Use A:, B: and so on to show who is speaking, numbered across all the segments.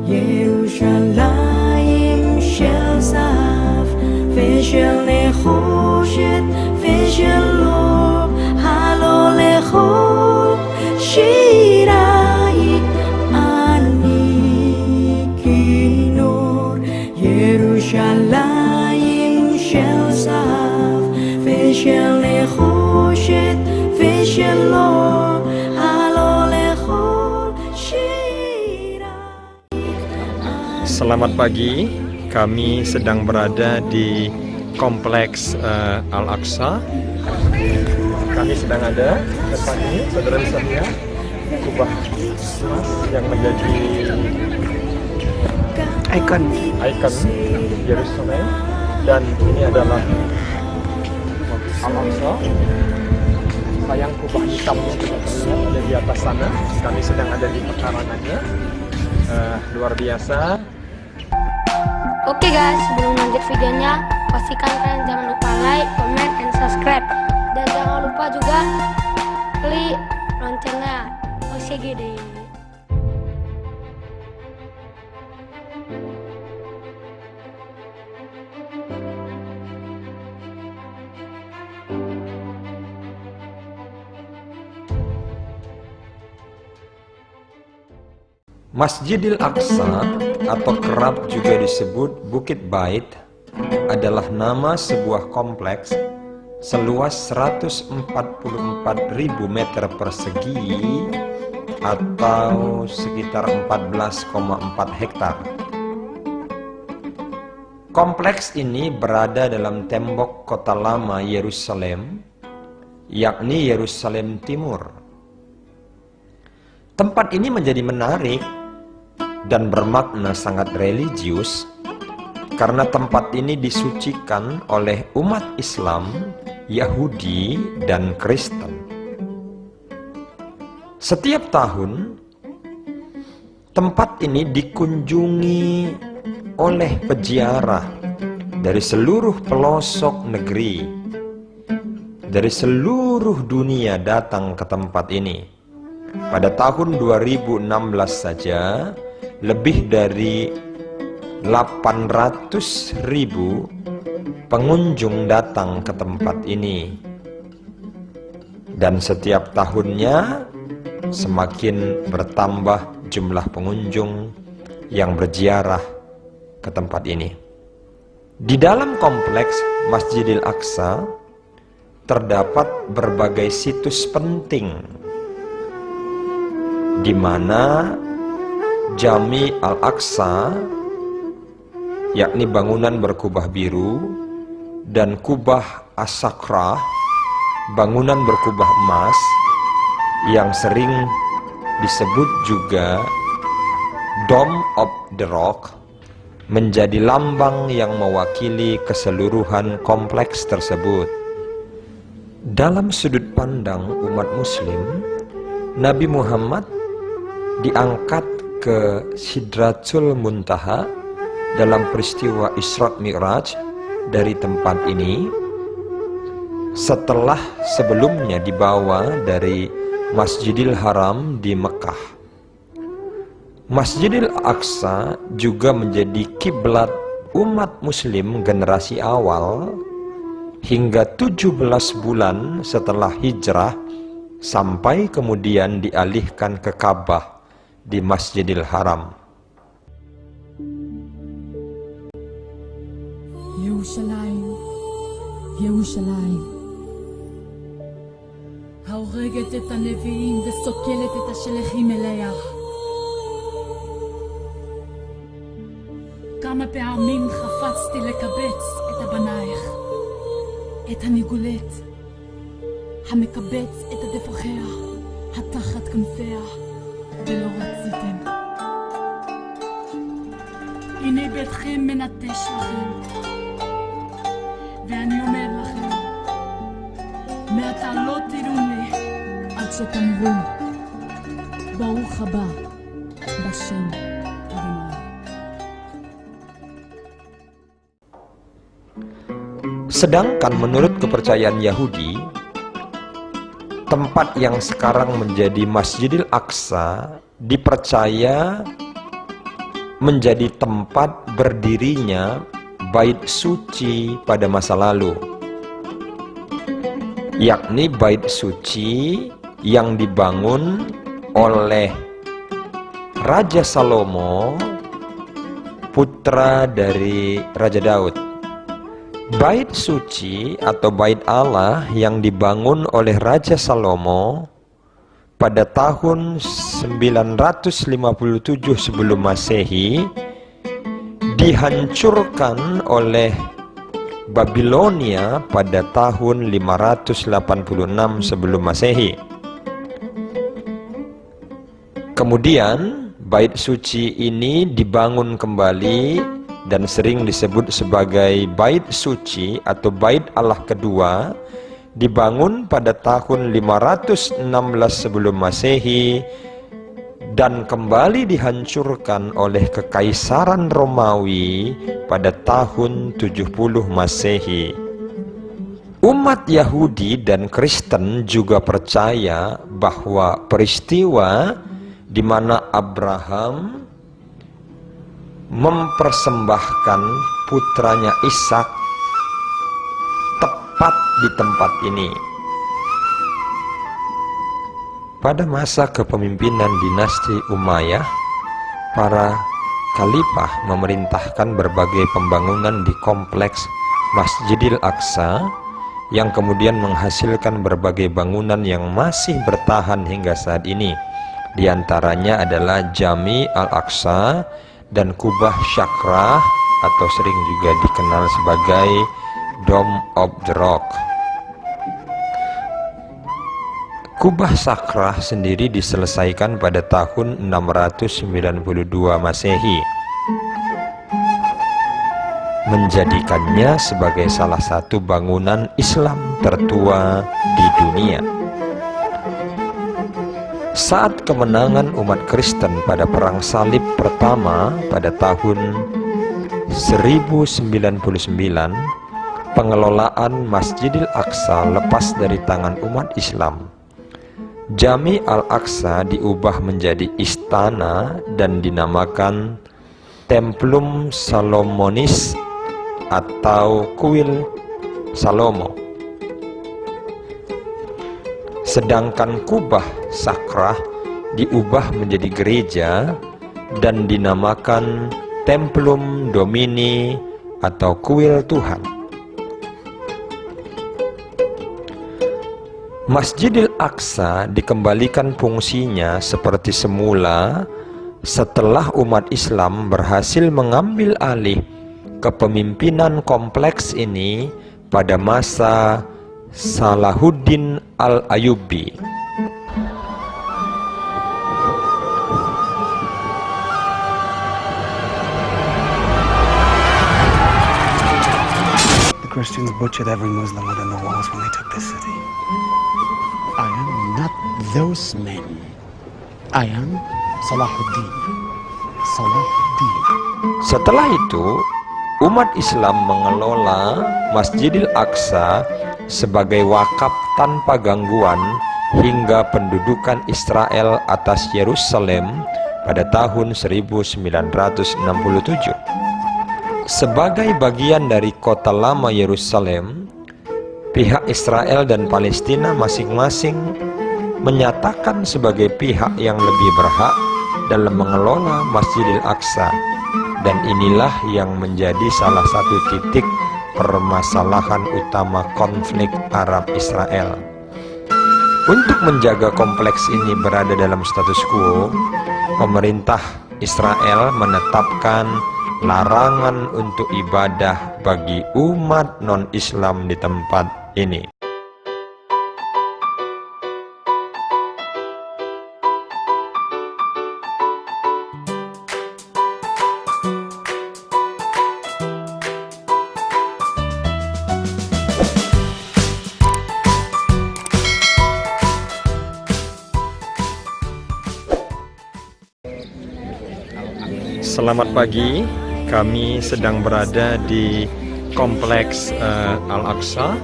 A: ירושלים של זהב ושל נחושת ושל אור, הלא לכל שירייך אני כינור. ירושלים של זהב ושל נחושת ושל אור, הלא לכל שירייך.
B: Selamat pagi, kami sedang berada di Kompleks Al-Aqsa. Kami sedang ada depan ini, saudara sekalian, kubah emas yang menjadi ikon Yerusalem, dan ini adalah Al-Aqsa. Sayang kubah hitamnya tidak terlihat, ada di atas sana. Kami sedang ada di pekarangannya. Luar biasa.
C: Oke guys, sebelum lanjut videonya, pastikan kalian jangan lupa like, comment, and subscribe. Dan jangan lupa juga klik loncengnya. OCGD.
B: Masjidil Aqsa atau kerap juga disebut Bukit Bait adalah nama sebuah kompleks seluas 144.000 meter persegi atau sekitar 14,4 hektar. Kompleks ini berada dalam tembok kota lama Yerusalem, yakni Yerusalem Timur. Tempat ini menjadi menarik dan bermakna sangat religius karena tempat ini disucikan oleh umat Islam, Yahudi, dan Kristen. Setiap tahun, tempat ini dikunjungi oleh peziarah dari seluruh pelosok negeri, dari seluruh dunia datang ke tempat ini. Pada tahun 2016 saja, lebih dari 800.000 pengunjung datang ke tempat ini. Dan setiap tahunnya semakin bertambah jumlah pengunjung yang berziarah ke tempat ini. Di dalam kompleks Masjidil Aqsa terdapat berbagai situs penting, di mana Jami Al-Aqsa, yakni bangunan berkubah biru, dan Kubah As-Sakrah, bangunan berkubah emas, yang sering disebut juga Dome of the Rock, menjadi lambang yang mewakili keseluruhan kompleks tersebut. Dalam sudut pandang umat Muslim, Nabi Muhammad diangkat ke Sidratul Muntaha dalam peristiwa Isra Mi'raj dari tempat ini setelah sebelumnya dibawa dari Masjidil Haram di Mekah. Masjidil Aqsa juga menjadi kiblat umat Muslim generasi awal hingga 17 bulan setelah hijrah, sampai kemudian dialihkan ke Ka'bah di Masjidil Haram.
D: ירושלים, ירושלים, ההורגת את הנביאים וסוקלת את השלחים אליה. כמה פעמים חפצתי לקבץ את הבנייך, את הניגולת, המקבץ את עדפותיה, התחת כנפיה, ולא רציתם. הנה ביתכם מנטש לכם, ואני אומר לכם, מעתה לא תראו לי עד שתאמרו ברוך הבא בשם אדוני.
B: Sedangkan menurut kepercayaan Yahudi, tempat yang sekarang menjadi Masjidil Aqsa dipercaya menjadi tempat berdirinya bait suci pada masa lalu, yakni bait suci yang dibangun oleh Raja Salomo, putra dari Raja Daud. Bait suci atau bait Allah yang dibangun oleh Raja Salomo pada tahun 957 sebelum Masehi dihancurkan oleh Babilonia pada tahun 586 sebelum Masehi. Kemudian bait suci ini dibangun kembali dan sering disebut sebagai bait suci atau bait Allah kedua, dibangun pada tahun 516 sebelum Masehi dan kembali dihancurkan oleh Kekaisaran Romawi pada tahun 70 Masehi. Umat Yahudi dan Kristen juga percaya bahwa peristiwa di mana Abraham mempersembahkan putranya Ishak tepat di tempat ini. Pada masa kepemimpinan dinasti Umayyah, para khalifah memerintahkan berbagai pembangunan di kompleks Masjidil Aqsa yang kemudian menghasilkan berbagai bangunan yang masih bertahan hingga saat ini. Di antaranya adalah Jami Al-Aqsa dan Kubah Syakrah atau sering juga dikenal sebagai Dome of the Rock. Kubah Syakrah sendiri diselesaikan pada tahun 692 Masehi, menjadikannya sebagai salah satu bangunan Islam tertua di dunia. Saat kemenangan umat Kristen pada Perang Salib pertama pada tahun 1099, pengelolaan Masjidil Aqsa lepas dari tangan umat Islam. Jami Al-Aqsa diubah menjadi istana dan dinamakan Templum Salomonis atau Kuil Salomo. Sedangkan Kubah Syakrah diubah menjadi gereja dan dinamakan Templum Domini atau Kuil Tuhan. Masjidil Aqsa dikembalikan fungsinya seperti semula setelah umat Islam berhasil mengambil alih kepemimpinan kompleks ini pada masa Salahuddin Al-Ayyubi.
E: The Christians butchered every Muslim within the walls when they took this city.
F: I am not those men. I am Salahuddin. Salahuddin.
B: Setelah itu, umat Islam mengelola Masjidil Aqsa sebagai wakaf tanpa gangguan hingga pendudukan Israel atas Yerusalem pada tahun 1967. Sebagai bagian dari kota lama Yerusalem, pihak Israel dan Palestina masing-masing menyatakan sebagai pihak yang lebih berhak dalam mengelola Masjidil Aqsa, dan inilah yang menjadi salah satu titik permasalahan utama konflik Arab-Israel. Untuk menjaga kompleks ini berada dalam status quo, pemerintah Israel menetapkan larangan untuk ibadah bagi umat non-Islam di tempat ini. Selamat pagi, kami sedang berada di kompleks Al-Aqsa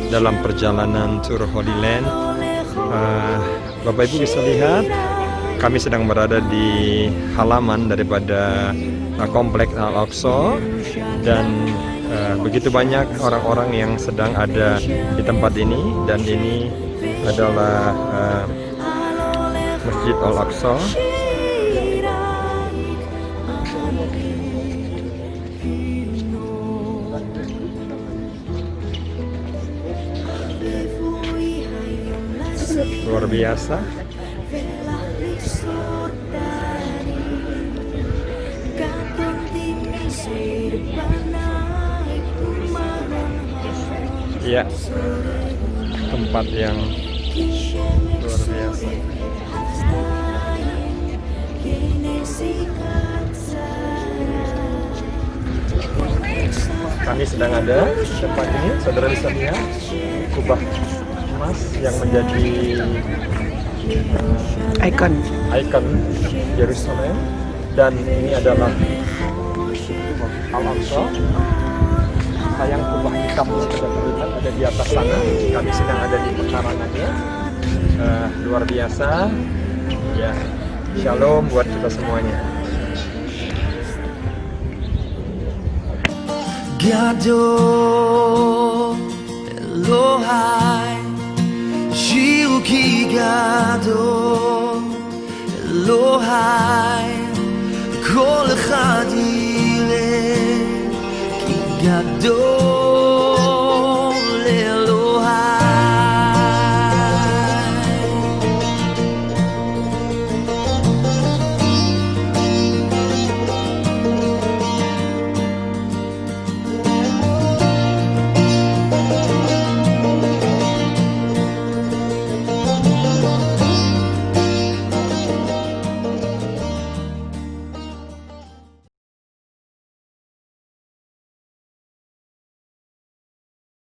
B: dalam perjalanan tour Holy Land. Bapak Ibu bisa lihat Kami sedang berada di halaman daripada kompleks Al-Aqsa, dan begitu banyak orang-orang yang sedang ada di tempat ini, dan ini adalah Masjid Al-Aqsa. Luar biasa. Ya, tempat yang luar biasa. Kami sedang ada di tempat ini, saudara bisa lihat kubah emas yang menjadi ikon Yerusalem, dan ini adalah Al-Aqsa. Sayang kubah hitamnya tidak terlihat, ada di atas sana. Kami sedang ada di pekarangannya. Luar biasa. Ya, shalom buat kita semuanya.
A: Gadol Elohai Shiru ki gadol Elohai Kol echad yireh ki gadol